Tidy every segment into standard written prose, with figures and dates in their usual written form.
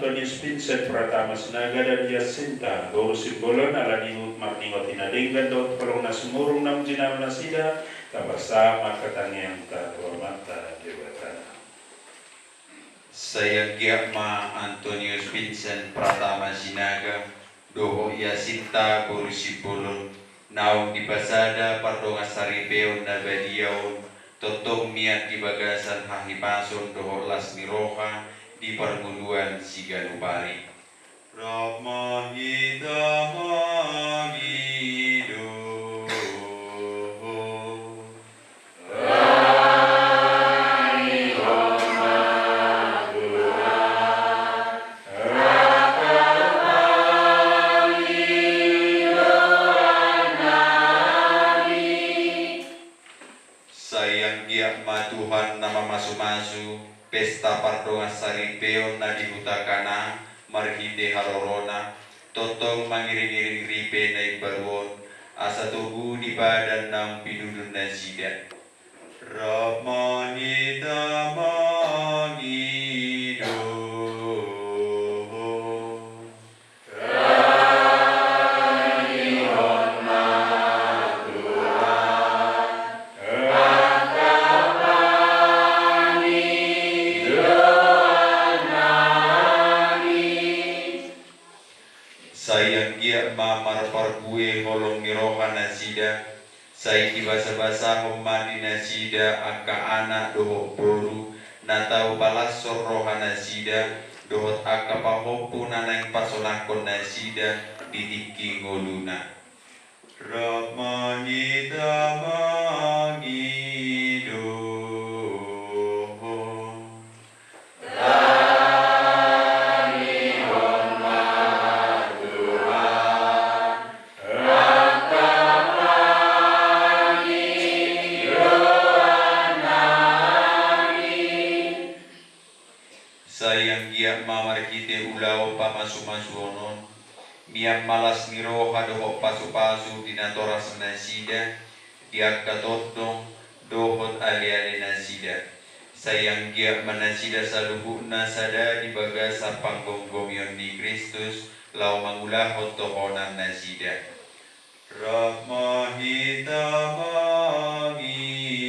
Antonius Vincent Pratama Sinaga dan Jacinta Guru Simbolon ala ningut marningot inadinggan daud palong nasumurung nam jinam nasida bersama ketangian terhormatan jabatan. Saya Giatma Antonius Vincent Pratama Sinaga doho Jacinta Guru Simbolon naung di pasada pardonga saripeon na badiaon totong miat di bagasan hahipason doho las miroha di perguruan Siganupari. Rama Hidama Gido sayang giatma Tuhan nama masu-masu pesta pardonga saripeon na dihutakana marhinde harorona totong mangiring-iring ripe na ibaruon asa tuhu di badan nang pinudun na sidat Ramanita Magido sayang gia mamar pargue holong miroha nasida say dibasa-basa homani nasida angka anak doho boru natau palasor roha nasida dohot aka pahompu nanang pasonakon nasida dihiki ngoluna Ramanita Magido sayang giat mamar kite ulau pamasu-masuonon miam malas miroha doho pasu-pasu dinatora senasida diakka totong dohot ali-ali nasida sayang giat manasida saluhukna sada di bagasa panggonggomion di Kristus lau mangulahot tohonan nasida Rahmahita Magido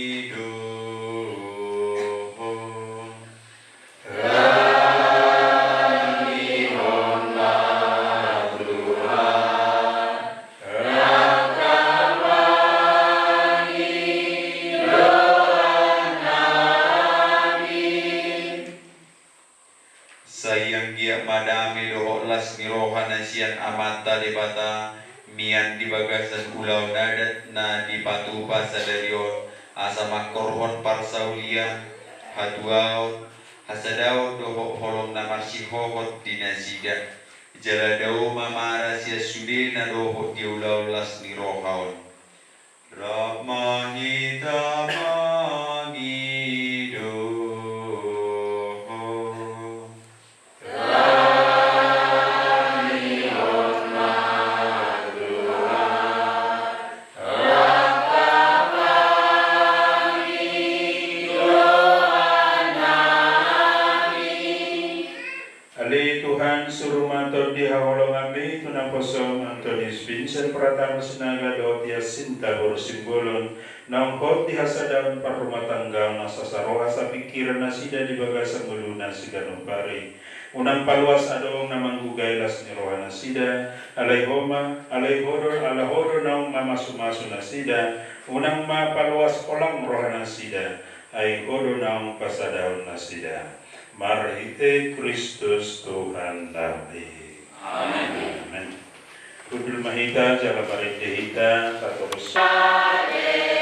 sayang gia madame doho las miroha nasian amata debata mian di bagasan ulau nadat na di patupa sadarion asa makorhon parsaulian haduaut hasadau doho holong namarsi hohot di nasida jaladau mamara sia sude na doho di ulau las mirohaon Rahmanita Magido Tuhan suruh mantor di hawalong ambi tunang kosong Antonius Vincent Pratama Sinaga daud Jacinta Guru Simbolon naung hot di hasadaun parrumah tangga nasasaroha sa pikiran nasida di bagasan meluna Siganupari unang paluas adong namang gugay las niroha nasida alay hodor naung mamasu-masu nasida unang mapaluas kolang roha nasida ay hodor naung pasadaun nasida Marhite Kristus Tuhan kami. Amin. Amin. Kudul mahita jala parite hita tatorus. Sakti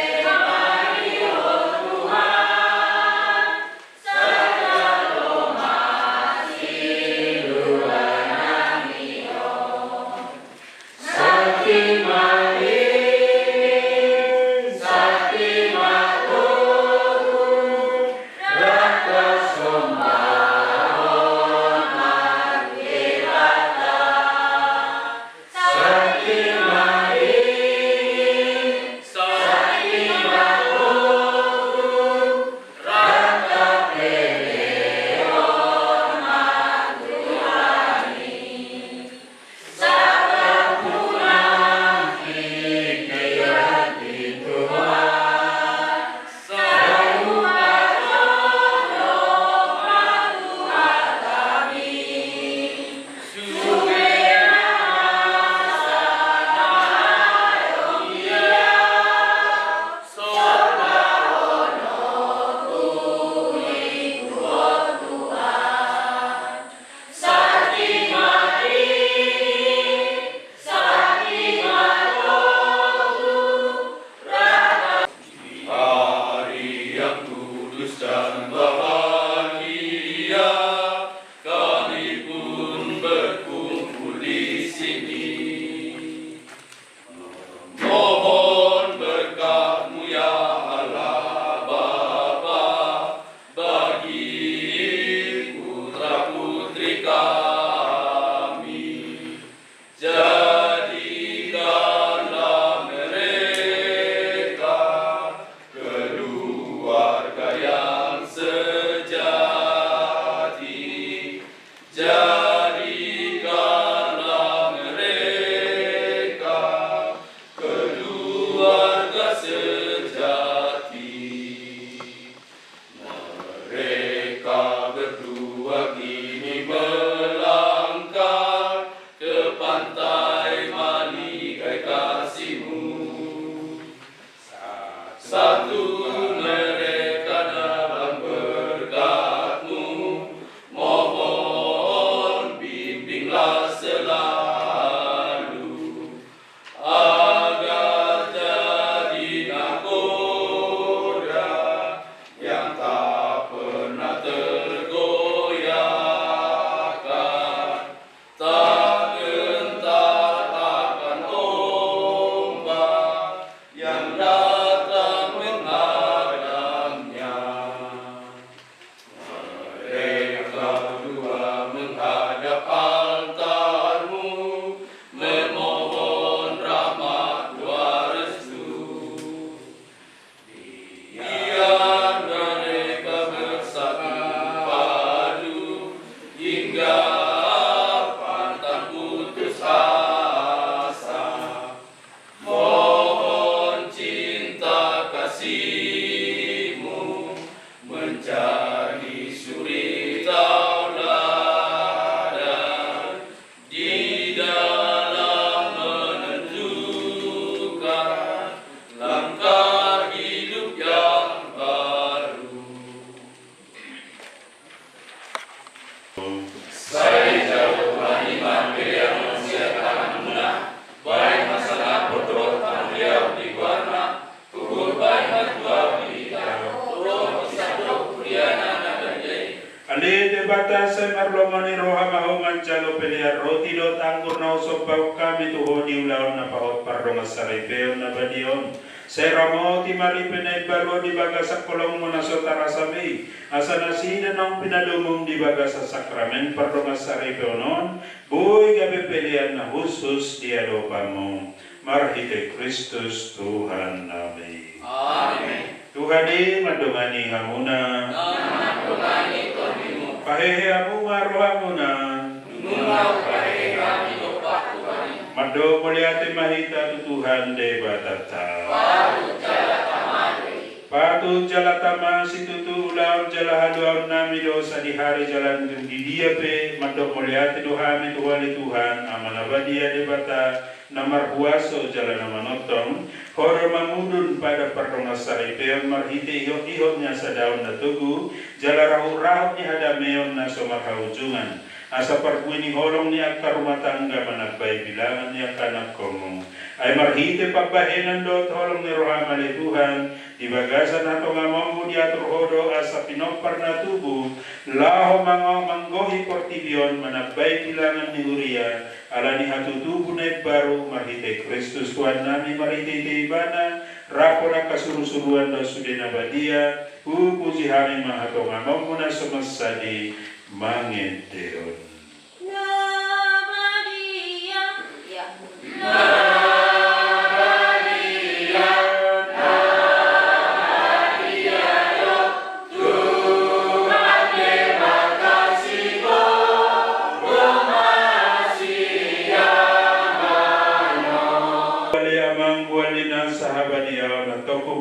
Jadikanlah mereka keluarga sejati. Mereka berdua kini melangkah ke pantai maligai kasih-Mu. Satu mereka dalam berkat-Mu, mohon bimbinglah selalu, agar jadi nakoda yang tak pernah tergoyahkan, tak gentar akan ombak yang datang menghadapnya. Mereka berdua menghadap altar-Mu, memohon rahmat doa restu. Biar mereka bersatu padu hingga pantang putus asa. Mohon cinta kasih-Mu menjadi suri tauladan di dalam menentukan langkah hidup yang baru. Saya jauhkan iman yang mensiapkan munah, baik masalah bodoh beliau di warna, ukur baik hatua bidang, roh isado kuriana nagajay. Ali de batasa marlomani roha maho mancalo pelear roti dot anggur na usop bau kami tuho di ulaon na paot pardonga saripeo na badion. Seramo ti maripenay baro di baga sa kolong mo na sotara sabi. Asa nasina nang pinalumong di baga sa sakramen pardonga saripeo non. Buhay gabi pelean na husus di adopa mo. Marhite Kristus Tuhan namin. Amen. Tuhan di madungani hamuna. Namandungani Tuhan-Mu, Pahehe amunga roha muna. nungaw kahe kami opak Tuhan. Mado muliate mahita tu Tuhan de batata. Baru jala tamari, Patut jala tama si tutu ulaon jala haluan nami dosa di hari jalan di dia pe. Mado muliate dohami Tuhan amanabadia de bata. Namar huaso jala namanotong. Horo mamudun pada pardonga saripeon marhite ihot-ihotnya sa daun na tugu. Jala rahut-rahut ni hadameon na sumakahujungan. Asa parpuini holong ni akka rumah tangga managbay bilangan ni akka nagkomo. Ay marhite pagbahenan dot holong ni rohamale Tuhan. Ibagasan nato nga mamu di atur hodo asa pinopar na tubu. Laho mga manggohi portibion managbay bilangan ni Uria. Ala ni hatutubu na baru marhite Kristus Tuhan nami marhite ibana. Rapo na kasuru-suruan daw sudena badia. Pupuji hami mahato nga mamu na sumasadi. Mangenteon.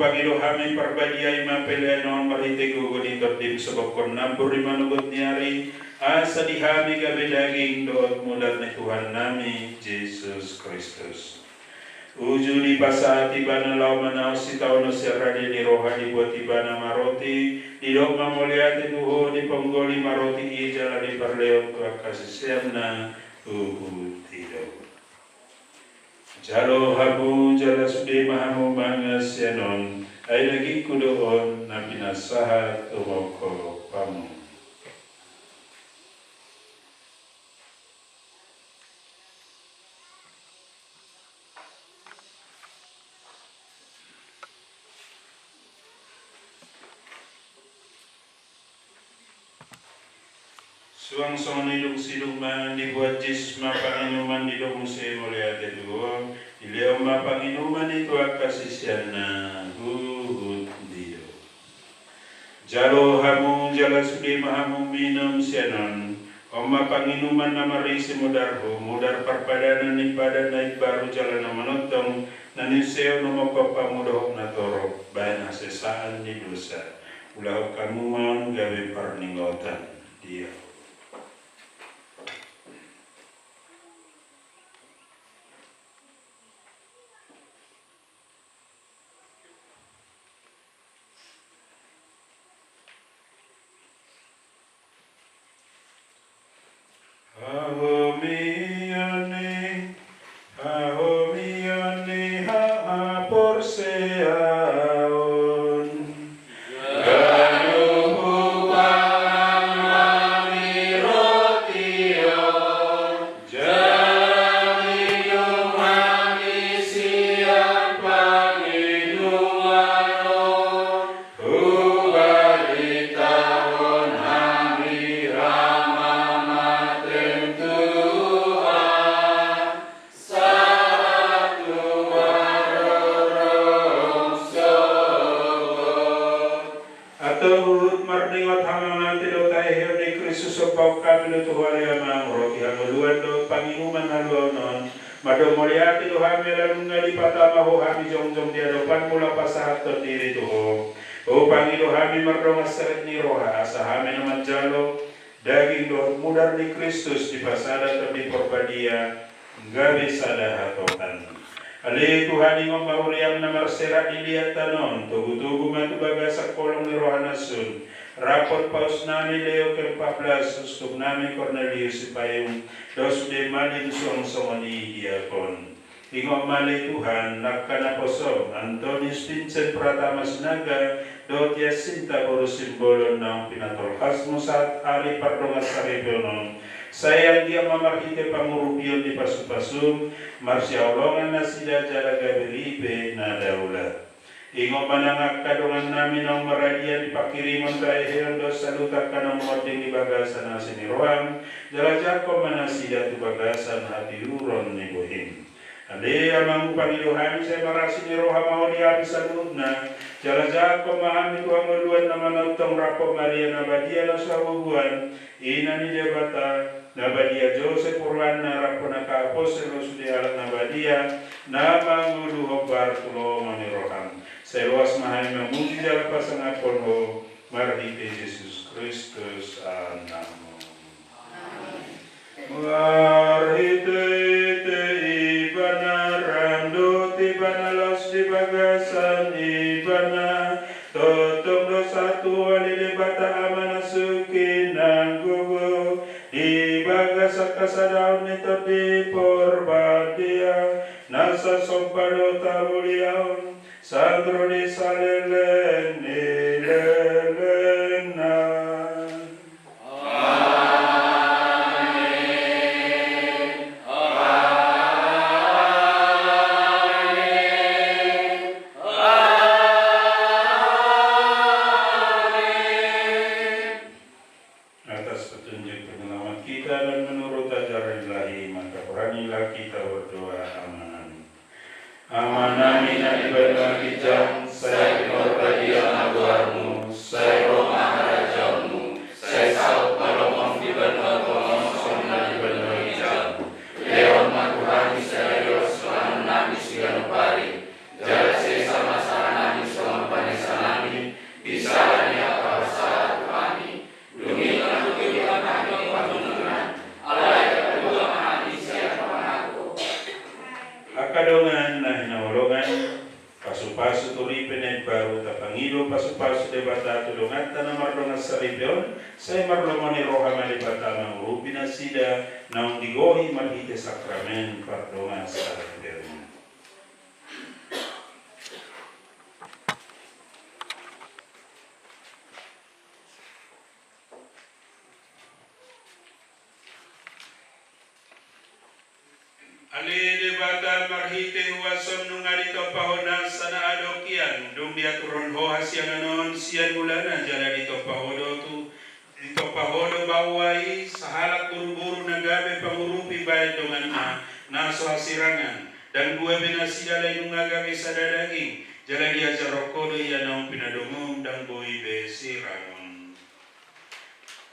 Pagilo kami perbadiay mapelenon marite gugunitot din sa bakon nampuri manugot niyari asa di kami gabi daging doot mulat ni Tuhan nami Jesus Kristus. Uju di pasati bana lau manaw si tao no serradi ni rohani buat iba na maroti di dok mamuliati tuho di penggoli maroti ijala di parleo kasisiam na tidok. Jalo habu jala sude mahamu mangas yanon ay lagi kudoon na pinasahat umoko pamu. Suang-suang nilong siluman, dibuat Yesus mapanginuman di dalam museo mulia teduo, ileo mapanginuman itu akasisian na huhut dio. Jalo hamu jala sudi mahamu minum sianon, Oma panginuman na marisi mudar perpadanan ni pada naik baru jalan na menotong na niseo no magpapamudohok na torok bayan asesaan ni dosa. Ulah kamu mau gawe perningotan dia. Ahomione ha porseaon. Atau marningot hangang tilo tayo ni Kristus o pau kami to wali amang roti hanguluan do panginuman haluanon madomoriati do hami lalu ngali patama ho hami jong dia depan mula pasahat to diri to o pangido hami mardongas seret ni roha asa hami naman jalo daging do mudar ni Kristus di pasada to di porbadia gabi sada hatokan. Ali Tuhan ingong mahuriam na marsera dilihat tanon, tugu-tugu matubaga sa kolong ni Rohanasun. Rapot paus nami Leo ke-14, ustuk nami Cornelius si Payung, dos de malin suang-suang ni Diakon. Ingong mali Tuhan, nakanaposong, Antonius Vincent Pratama Sinaga, Dotia Sinta Boro Simbolon ng pinatolkas mo sa hari pardongas sa rebelon. Sayang dia mamakite pangurupion di pasupasum, marsiaulongan na sida jalaga beribe na daulat. Ingo manangak kadungan namin ang maradian di pakirimon kaeheon dos salutak kanong moding di bagasan na siniroham, jalajako manasida tu bagasan hati uron ni buhim. Ade amang pangiluhan saya marasi ni roha mau diapi saludna, jalajako mahami tuang uluan na manotong rapo Maria nabadia na sa hubuan, ina ni jabata, nabadia Joseph Purwana rapo naka-apostol sudi alat nabadia na manguluho Bartulo maniroham. Saya luas mahal memuji dalam pasangan ponho marhite Yesus Kristus anamo. Marhite te ibana rando tibana los di bagasan ibana totong dosa tua lili bata amana suki nanggugu di bagasa kasadaun itu di porbadia nasa sompado tabuliaun Sandro di salelen ilelena. Amen. Amen. Amen. Atas petunjuk pengalaman kita dan menurut ajaran Ilahi, maka beranilah kita berdoa. Amin. Amanami na ibadah kijang, saya pinorbadian aguarmu, saya Roma harajamu, saya saut malomong di benar pengosong na di benar kijang. Leon makuhani saya Dios selama nami sigano pari, jalan saya sama nami selama panesa nami, bisa ni apa saat kami. Dunia dunia kami panungan, alai kedua mahani siapa aku. Akadongan na hinahulungan, pasu-pasu turipen ay baru tapangido, pasu-pasu de bata tulungan na mardongas sa ribeon, say marlongan ni roha malibata mangurupi na sida, na undigohi malhite sakramen pardongas sa ribeon. Ali de bata marhite huwason nung alito pahonas sana adokian dung dia turun hoas yang anon sian mulana jala dito pahodo tu dito pahodo bawai sahalak buru-buru nagabe pangurupi bayad dongan naso hasirangan dan gue binasida lain nung agami sada daging jala dia jarokodo yanong pinadumum dan boi be sirangon.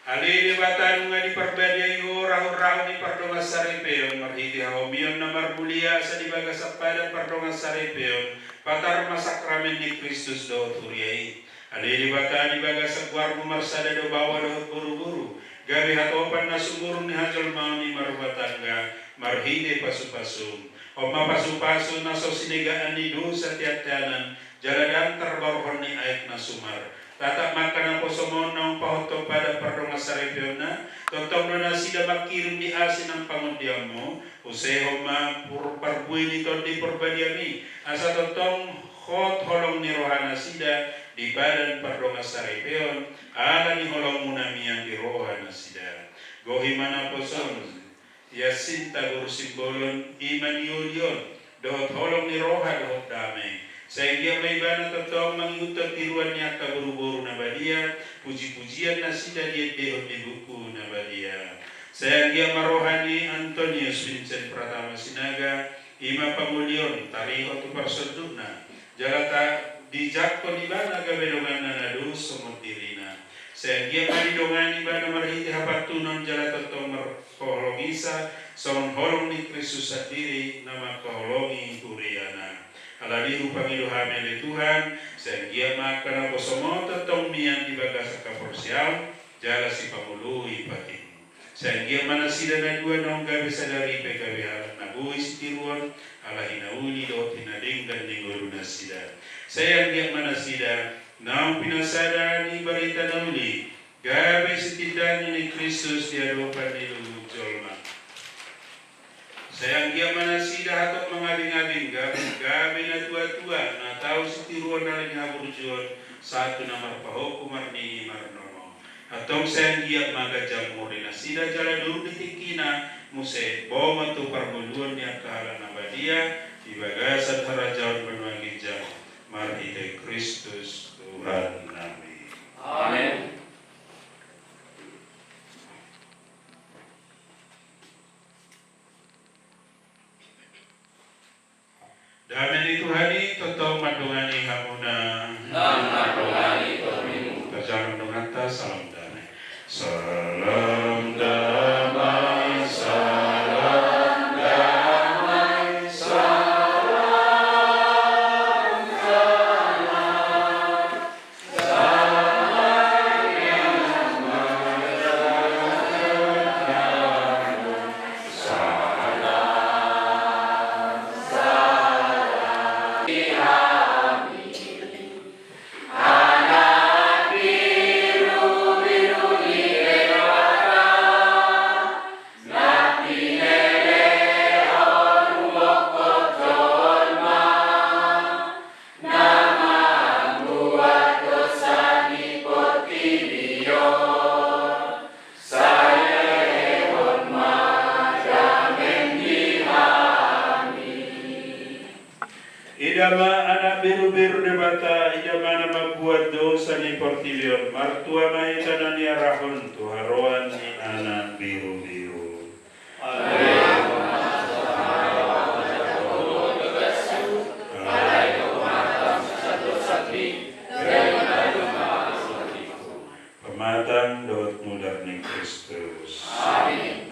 Ali dibatan nga di perbedai rahur-rahur di pardonga saripeon marhiti haomion na marbulia sa dibaga sa pada pardonga saripeon patar masakramen ni Kristus do turiai. Ali dibatan dibaga sa guarmu marsada do bawa do buru-buru gabi hatopan na sumurong ni hajol mau ni marubatangga marhiti pasu-pasum. O mapasu-pasu na so sinigaan ni do sa tiat-tianan jaladan terbaruhon ni aik na sumar. Tatak makan po sumon ng pahoto pada pardonga saripeon na totong na sida makirim di asin ng pangundian mo useho ma parbuin ito di perbadiami asa totong hot holong ni rohana sida di badan pardonga saripeon ala ni holong munami yang di rohana sida gohimana po son yasinta guru simbolon iman yulion dohot holong ni roha dohot damai. Sehingga may bana totoo mangyutang tiruan niya kaburu-buru na badia, puji-pujian na sila diet-deot di buku na badia. Sehingga marohani Antonius Vincent Pratama Sinaga, ima pamulyon, tariho tu parsuduk na, jalata dijakko di bana gabedongan na nadu sumot dirina. Sehingga malidongan di bana marhiti hapatunon jalata totoo markoholongisa, somon holong ni Kristus sa diri na makaholongi kuriana. Aladiru pangiluhan oleh Tuhan, sehingga makan apa semua tetong mian di bagas kaporsial, jala si pamului patin. Sehingga mana sida na dua nong gabi sadari pe gabi halat nabui sitiruan, ala hinauli do tinading dan ningguru na sida. Sehingga mana sida, nong pinasada ni barita nauli, gabi sitindang ni Kristus diadopan di lulug jolma. Sayang dia mana sida hatok mengabing-abing gabi na tua-tua na tahu sitiruan na rin haburjuan satu namar pahok kumarni marnomo atong sayang dia magajam mori na sida jala dulu ditikina muse boma tu parmuluan niya kahala na badia ibagasan harajawan penuangin jam marhide Kristus Tuhan namin. Amen. Damen itu hari totong madungani hamuna Dan madungani tomimu. Terjalan dengan tas salam damai. Salam damai, salam damai, salam Idama anak biru-biru debata, idama nama buat dosa ni portilion, martua mai tanani arahon tu haroan ni anak biru-biru. Pematang dot mudar ni Kristus. Amin.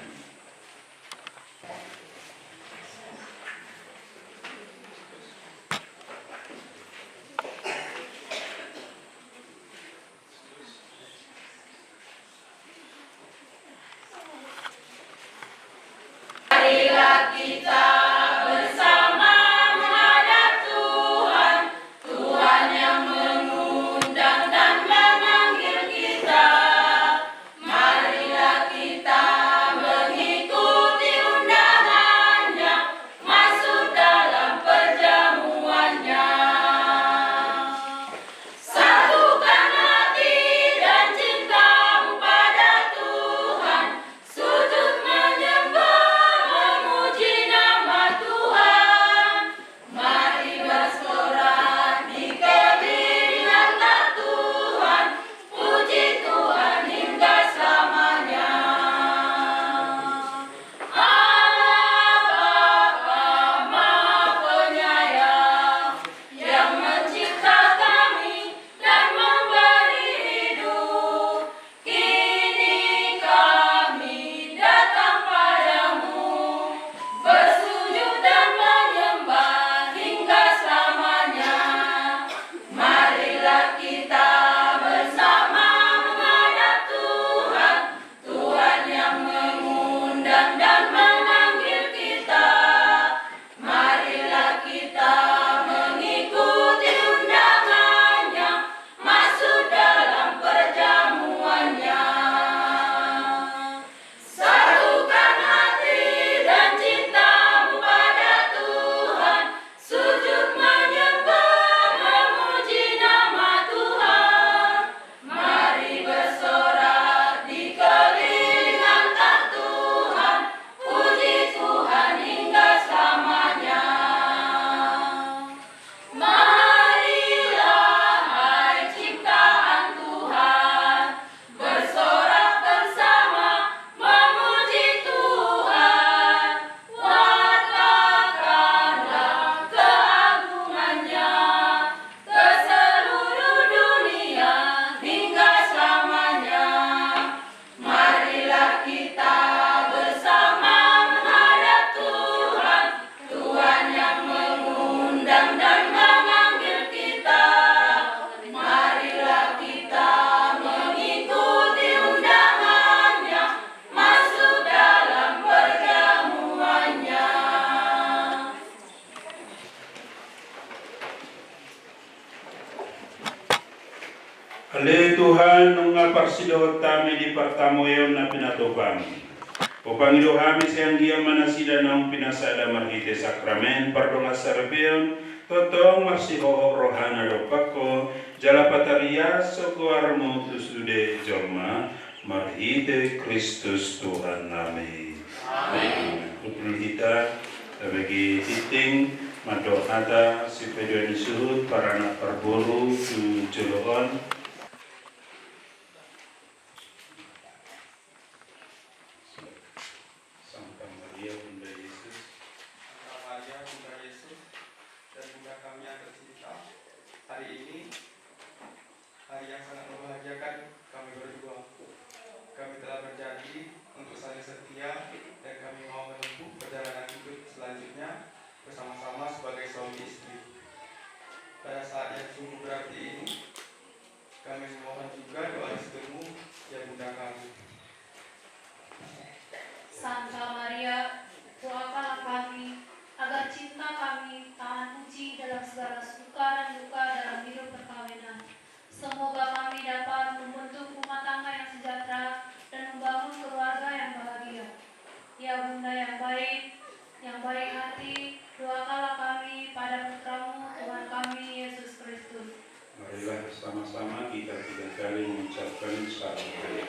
Ale Tuhan nung parsidot tami di partamoyon na pinatupang. Upang iluhami siyang giya manasida ng pinasada marhite sakramen pardonga sarbion totong marsiho rohana lopako jala pataria sokuarmu tusude jorma marhite Kristus Tuhan nami. Amin. Upul kita bagi titing madohata si pedoan suhut para anak perburu tu joloon. Santa Maria Bunda Yesus, Santa Maria Bunda Yesus dan Bunda kami yang tercinta, hari ini hari yang sangat membahagiakan kami berdua. Kami telah berjanji untuk saling setia dan kami mau menempuh perjalanan hidup selanjutnya bersama-sama sebagai suami istri. Pada saat yang sungguh berarti ini, kami memohon juga doa restumu ya Bunda kami. Santa Maria, doakanlah kami agar cinta kami tahan uji dalam segala suka dan duka dalam hidup perkawinan. Semoga kami dapat membentuk rumah tangga yang sejahtera dan membangun keluarga yang bahagia. Ya Bunda yang baik hati, doakanlah kami pada putramu Tuhan kami Yesus Kristus. marilah bersama-sama kita 3 kali mengucapkan salam Maria.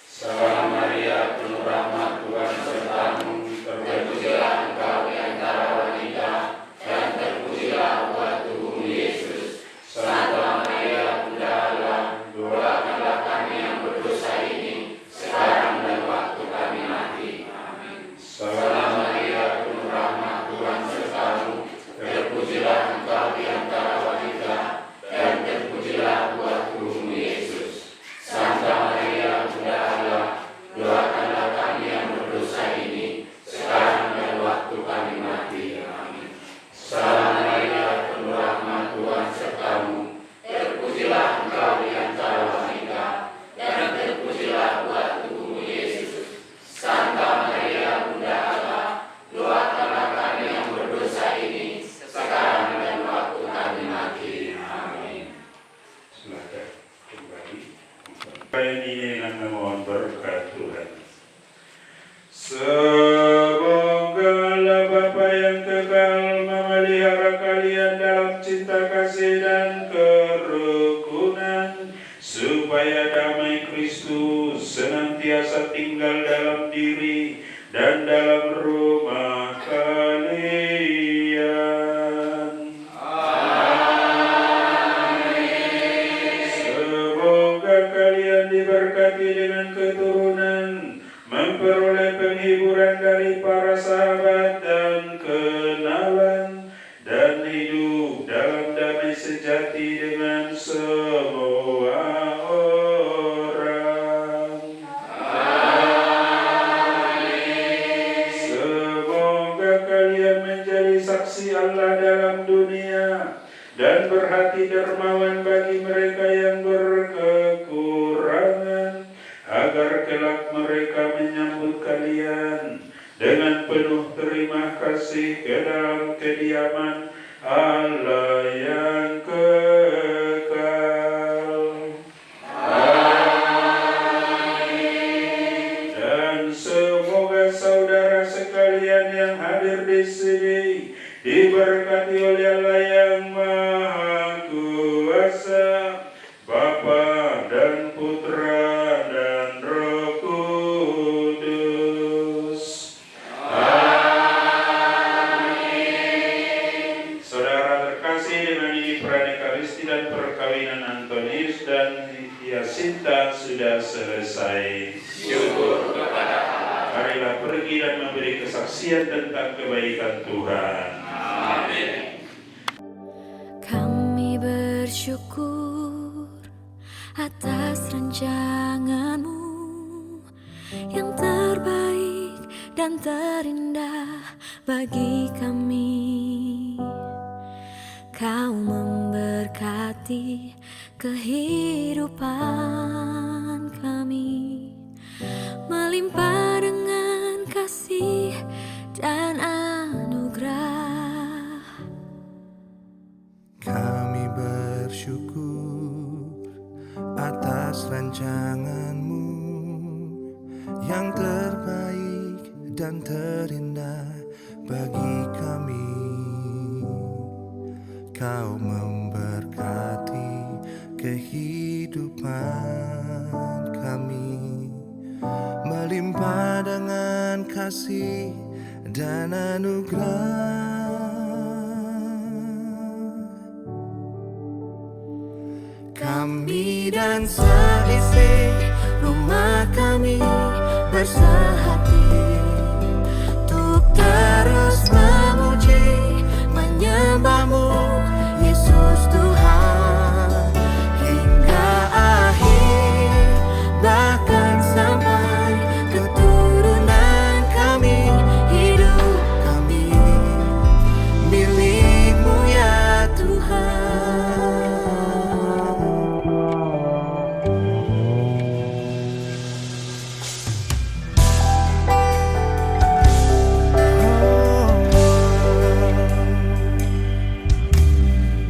Salam Maria, penuh rahmat Tuhan sertamu, terpujilah engkau di antara wanita, dan terpujilah buah tubuhmu Yesus. Santa Maria, Bunda Allah, doakanlah kami yang berdosa ini, sekarang dan waktu kami mati. Amin. Salam Maria, penuh rahmat Tuhan sertamu, terpujilah engkau di antara wanita, dan terpujilah buah tubuhmu Yesus. Santa Maria, Bunda Allah, doakanlah kami yang berdosa ini, sekarang dan waktu kami mati. Amin. Salam Maria, penuh rahmat Tuhan sertamu, terpujilah engkau di antara wanita, dan terpujilah buah tubuhmu Yesus. Santa Maria, Bunda Allah, doakanlah kami yang berdosa ini, sekarang dan waktu kami mati. Amin. Silakan kembali. Supaya ini memohon berkat Tuhan. Semoga Bapa yang kekal memelihara kalian dalam cinta kasih dan kerukunan, supaya damai Kristus senantiasa tinggal dalam diri dan dalam rumah kalian. Semoga kalian diberkati dengan keturunan, memperoleh penghiburan dari para sahabat dan kenalan, dan hidup dalam damai sejati dengan semua orang. Semoga kalian menjadi saksi Allah dalam dunia dan berhati dermawan bagi mereka yang berkekurangan, agar kelak mereka menyambut kalian dengan penuh terima kasih ke dalam kediaman Allah yang kekal. Dan semoga saudara sekalian yang hadir di sini diberkati oleh Allah yang Maha Kuasa, Bapa dan Putra dan Roh Kudus. Amin. Saudara terkasih, dengan ini pranekaristi dan perkawinan Antonius dan Jacinta sudah selesai. Syukur kepada Allah. Marilah pergi dan memberi kesaksian tentang kebaikan Tuhan. Amin. Kami bersyukur atas rancangan-Mu yang terbaik dan terindah bagi kami. Kau memberkati kehidupan kami, melimpah dengan kasih dan anugerah. Kami bersyukur terindah bagi kami. Kau memberkati kehidupan kami, melimpah dengan kasih dan anugerah. Kami dan seisi rumah kami bersehati untuk terus memuji, menyembah-Mu, Yesus Tuhan, hingga akhir, bahkan sampai keturunan kami. Hidup kami milik-Mu ya Tuhan.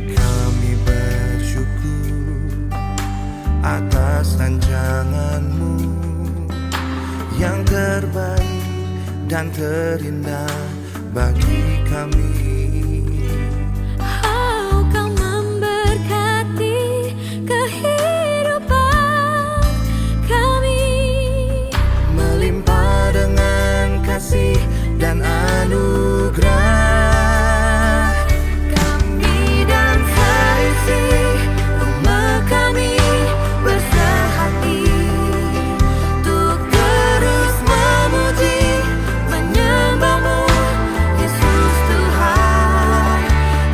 Kami bersyukur atas rancangan-Mu yang terbaik dan terindah bagi kami. Oh, Kau memberkati kehidupan kami, Melimpah dengan kasih dan anugerah. Kami dan seisi rumah kami bersehati untuk terus memuji, menyembah-Mu, Yesus Tuhan,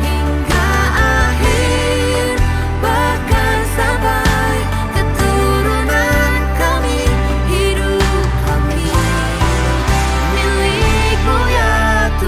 hingga akhir, bahkan sampai keturunan kami. Hidup kami milik-Mu ya Tuhan.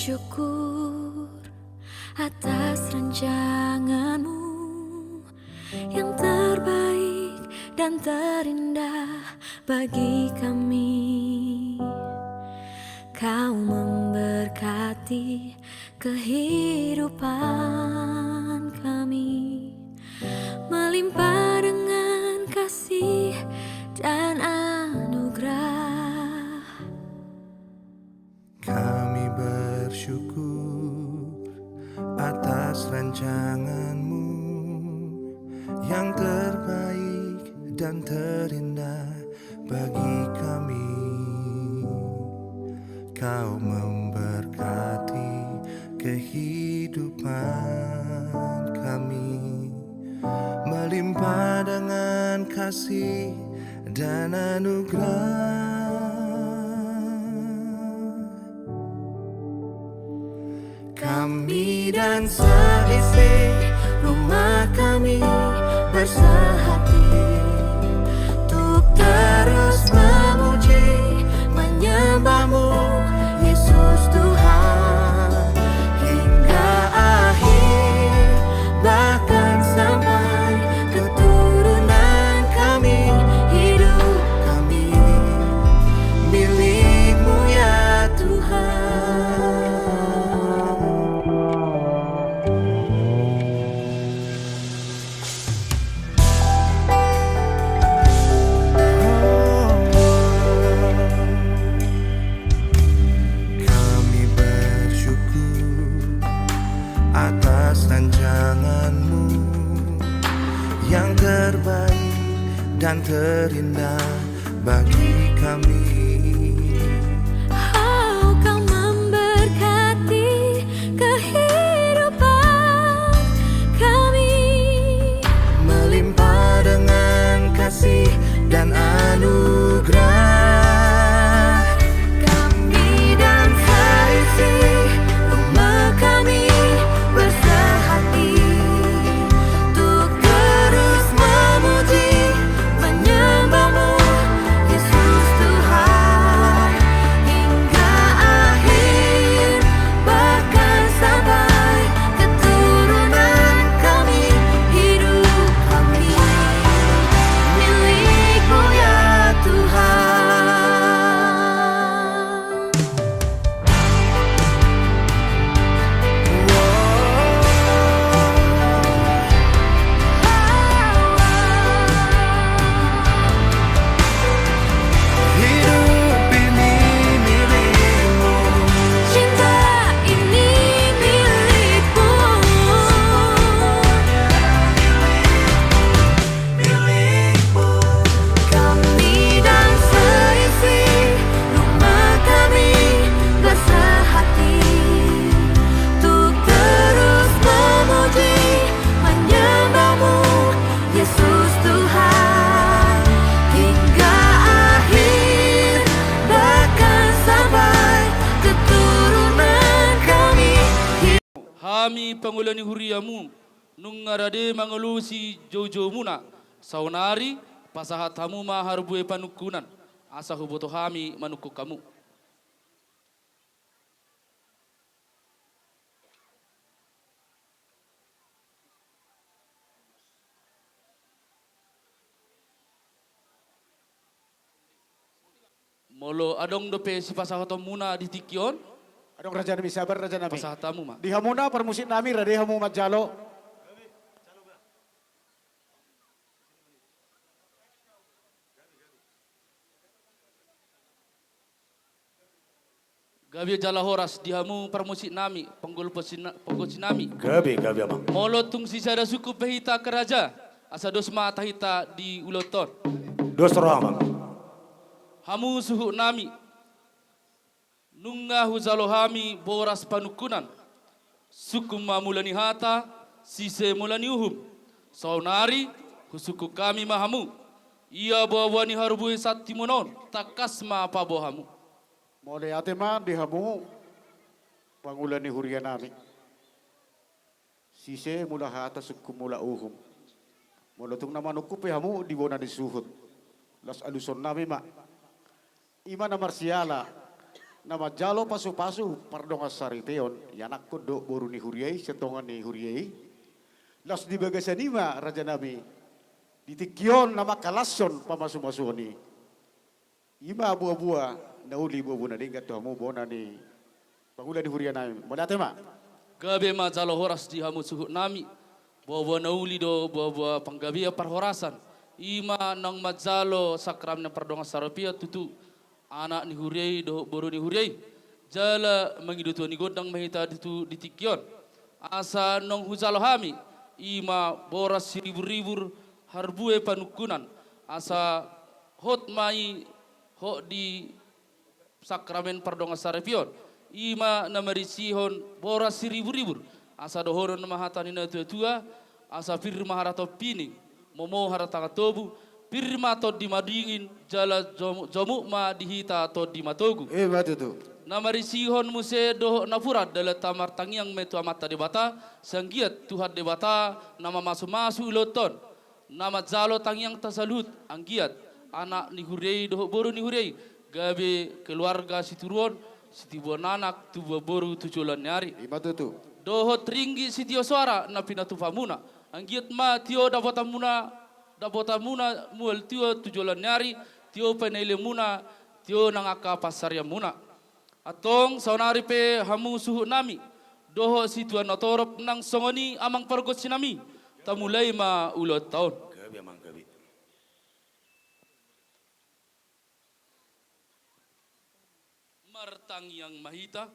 bersyukur atas rancanganmu yang terbaik dan terindah bagi kami. Kau memberkati kehidupan kami, melimpah dengan kasih dan anugerah. Kami bersyukur atas rancanganmu yang terbaik dan terindah bagi kami. Kau memberkati kehidupan kami, melimpah dengan kasih dan anugerah. Kami dan seisi rumah kami bersehati untuk terus memuji, menyembahmu Yesus Tuhan hingga akhir, bahkan sampai keturunan kami. Hidup kami milik-Mu ya Tuhan. Kami bersyukur atas rancanganmu yang terbaik dan terindah bagi kami. Oh, Kau memberkati kehidupan kami, Melimpah dengan kasih dan anugerah. Kami dan seisi rumah kami bersehati untuk terus memuji, menyembahmu Yesus Tuhan hingga akhir, bahkan sampai keturunan kami. Hidup kami milik-Mu ya Tuhan. Hidup ini milik-Mu, cinta ini milik-Mu. milik-Mu. Kami dan seisi rumah kami bersehati untuk terus memuji, menyembahmu Yesus Tuhan hingga akhir, bahkan sampai keturunan kami. Hami pangulani huriamu nungarade mangelusi jojo muna saunari pasahat hamu maharbue panukunan asa huboto hami manuku kamu. Molo adong dope si pasahatom muna di tikion Adong Raja Nabi sabar Raja Nabi. pasahatamu ma. Di hamuna permusit nami rade hamu majalo. Gabi jala horas dihamu permusik nami penggul penggoci nami. Gabi ama. Molo tung sisa ada suku pehita keraja asa dosma tahita di uloton. Dos rohama. Hamu suhu nami nunga huzalo hami boras panukunan suku mamulani hata sise mulani uhum saunari husuku kami mahamu ia bawani harbui satimonon takasma pabohamu. Mole atema di hamu pangulani huria nami. Sise mula hata suku mula uhum. Molo tung nama nukupe hamu di bona di suhut. Las aluson nami ma. Ima na marsiala nama jalo pasu-pasu pardonga saripeon yanak kudo boru ni huriai setongan ni huriai las di bagasanima raja nabi ditikyon nama kalasyon pamasu-masu ni ima buah-buah nauli buah-buah na dingkat tuhamu bona ni pangula di huria nami modate ma Gabe ma jalo horas di hamu suhut nami. Bawa nauli do bawa panggabia parhorasan. Ima nang majalo sakram na pardonga sarapia tutu anak ni huriai do boru ni huriai. Jala mangidu ni godang mahita ditu ditikyon. Asa nong hujalo hami. Ima boras ribur-ribur harbue panukunan. Asa hot mai hot di sakramen pardonga sarapion. Ima namarisihon boras ribur-ribur. Asa dohoron mahatani na tua asa firma harato pining momo haratanga tobu firma to di madingin jala jomu ma dihita to di matogu batu tu namarisihon muse doho nafurat dala tamar tangiang metu amata debata sanggiat tuhat debata nama masu-masu uloton nama jalo tangiang tasalut anggiat anak ni hurei doho boru ni hurei gabe keluarga situruon situbuan anak tubuh boru tujulan nyari batu tu doho ringgi sitio suara na pinatu famuna anggiat ma tio dabotamuna mual tio tujulan nyari tio penele muna tio nangaka pasarya muna atong saunari pe hamu suhu nami doho situan notorop nang songoni amang pargot sinami tamulai ma ulot taon martang yang mahita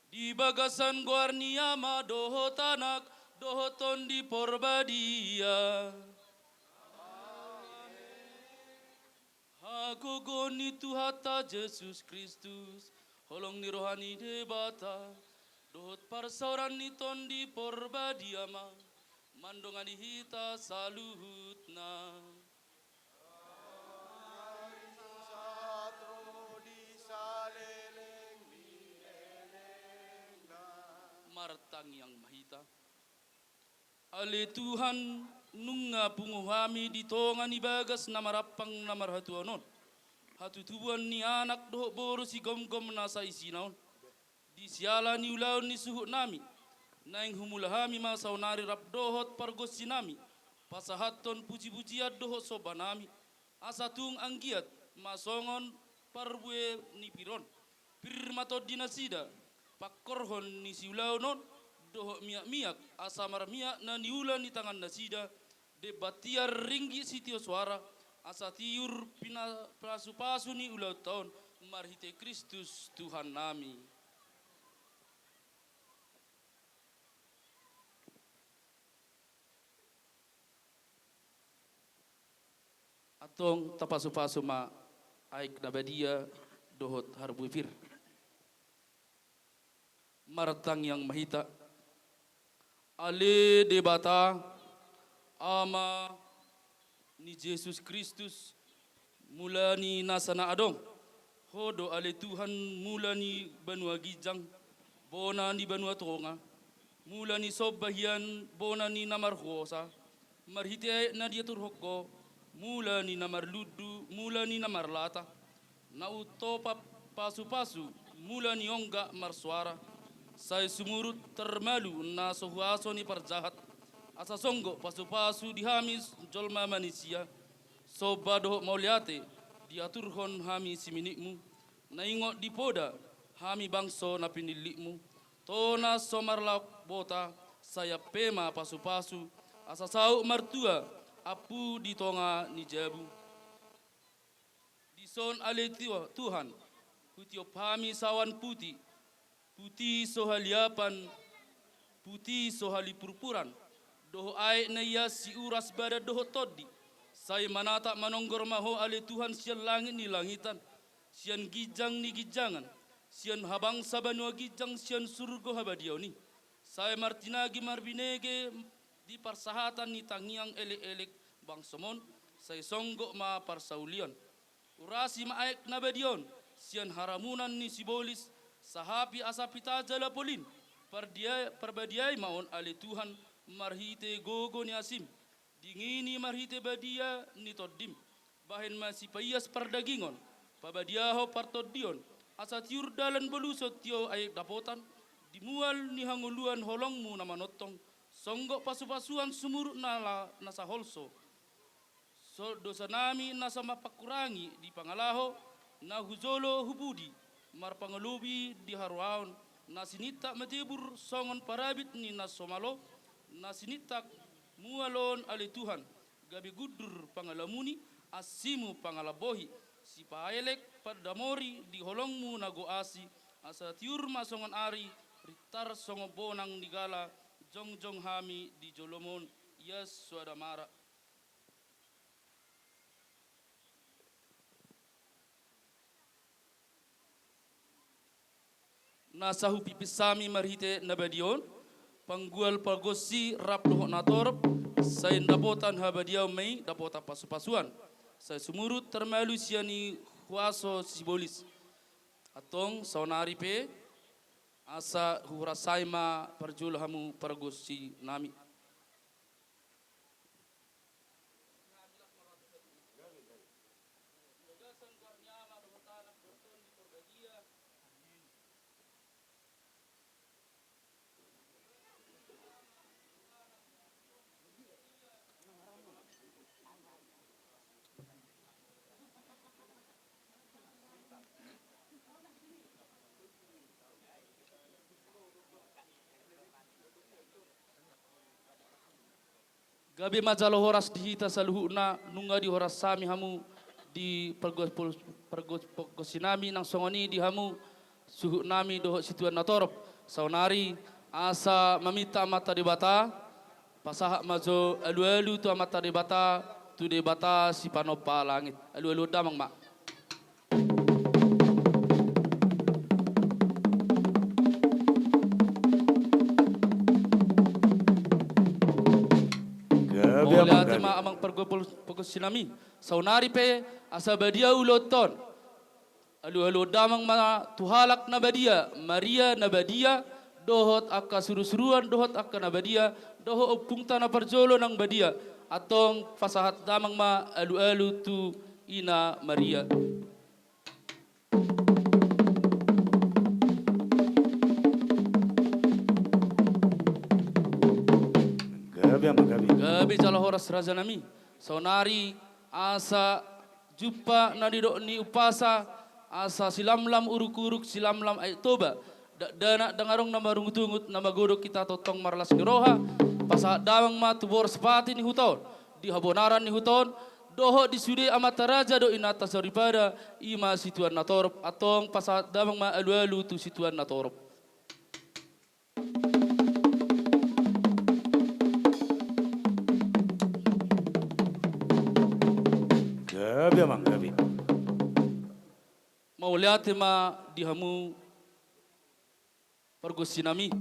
di bagasan guarniama doho tanak doho tondi porbadia aku goni tuhata Yesus Kristus holong ni rohani debata dohot parsauran ni tondi porbadiama mandongani hita saluhutna martang yang mahita ale Tuhan nunga punguhami di tongan ibagas namarapang namarhatuanon hatutubuan ni anak doh boru si gom-gom nasa isinaon di siala ni ulaon ni suhut nami naing humulahami masaunari rap dohot pargos sinami pasahaton puji-pujiat dohot sobanami asatung anggiat masongon parbue ni piron pirmato dinasida pakorhon ni siulau non doho miak-miak asa marmiak na niulan ni tangan nasida debatiar ringgi sitio suara asa tiur pina pasu-pasu ni ulau tahun marhite Kristus Tuhan nami atong tapasu-pasu ma aik nabadia dohot harbuifir martang yang mahita ale debata ama ni Yesus Kristus mulani nasana adong hodo ale Tuhan mulani banua gijang bona ni banua tonga mulani sobahian bona ni namar hosa marhite na dia turhoko mulani namar ludu mulani namar lata na utopa pasu-pasu mulani ongga marsuara saya sumurut termalu na sohuaso ni parjahat asa songgo pasu-pasu dihamis jolma manusia sobado mauliate diaturhon hami siminikmu na ingot dipoda hami bangso na pinilikmu tona somarlak bota saya pema pasu-pasu asa sau martua apu di tonga ni jabu dison ale Tuhan kutiop hami sawan putih putih sohaliapan, putih sohali purpuran, doho aek na ia si uras bada doho todi. Saya manata manonggor maho ale Tuhan sian langit ni langitan, sian gijang ni gijangan, sian habang sabanua gijang sian surgo habadiau ni. Saya martinagi marbinege di parsahatan ni tangiang elek-elek bang somon, saya songgok ma parsaulian. Urasi ma aek nabadion, sian haramunan ni sibolis, sahapi asapita jala polin perbadiai maon ale Tuhan marhite gogo ni asim dingini marhite badia ni todim bahen masih payas perdagingon pabadiaho partodion asa tiur dalan belusot tio ay dapotan, dimual ni hanguluan holongmu na manotong, songgok pasu-pasuan sumurut nasa holso. So dosa nami nasa mapakurangi di pangalaho, na huzolo hubudi, marpangalubi di harwaon, na sinitak matibur songon parabit ni nasomalo, na sinitak mualon ali Tuhan, gabi gudur pangalamuni, asimu pangalabohi, si paelek padamori di holongmu nagoasi, asa tiur masongon ari, ritar songo bonang nigala, jong hami di jolomon, yes swadamara. Nasa hupipisami marhite nabadion, panggual pagosi rap lohok natorop, saya dapotan habadiau mei dapota pasu-pasuan. Saya sumurut termalu siani huaso sibolis. Atong saunari pe asa hurasaima parjul hamu paragosi nami. Gabi majalo horas dihita saluhuna nunga di horas sami hamu di pergosinami nang songoni di hamu suhu nami dohok situan natorop saunari asa mamita mata debata pasahak majo alu-alu tu mata debata tu debata si panopa langit alu-alu damang mak. Oleh tema amang pergopol sinami saunari pe asa badia uloton alu damang ma tuhalak na badia Maria na badia dohot akka suruan dohot akka na badia doho opungta na parjolo nang badia atong fasahat damang ma alu tu ina Maria. Gabi jala horas raja nami saunari asa jumpa nadido ni upasa asa silamlam uruk-uruk silamlam ay toba dana dangarong na marungutungut na magodok kita totong marlas ni roha pasa damang matubor sepati ni huton di habonaran ni huton doho di sude amata raja do inata daripada ima situan natorop atong pasa damang ma alu-alu tu situan natorop. Gabi. Mauliate ma dihamu pergosinami.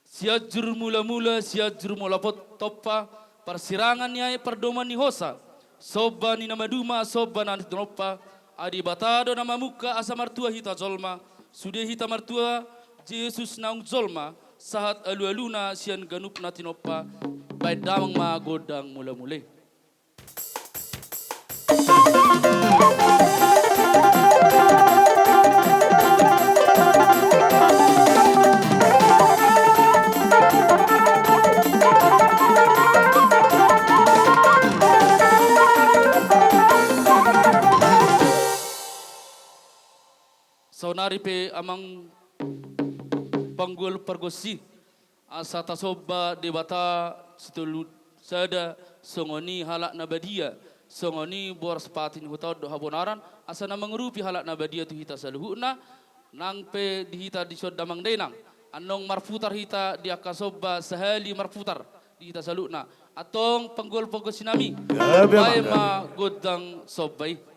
Siajur mula-mula siajur mulapot toppa persirangan niai perdoman ni hosa. Soba ni nama duma soba nanti droppa adi batado nama muka asa martua hita zolma. Sude hita martua Yesus naung zolma sahat alu-aluna sian ganup natinoppa. Baik damang ma godang mula-mulai. Saunari pe amang panggul pergosi asa tasoba debata setulu sada songoni halak nabadia songoni bor sepatin hutau do habonaran asa na mengerupi halak nabadia tu hita saluhuna nang pe dihita di sod damang denang anong marfutar hita di akasoba sehali marfutar di hita saluna atong panggul pergosi nami bae ma godang sobai.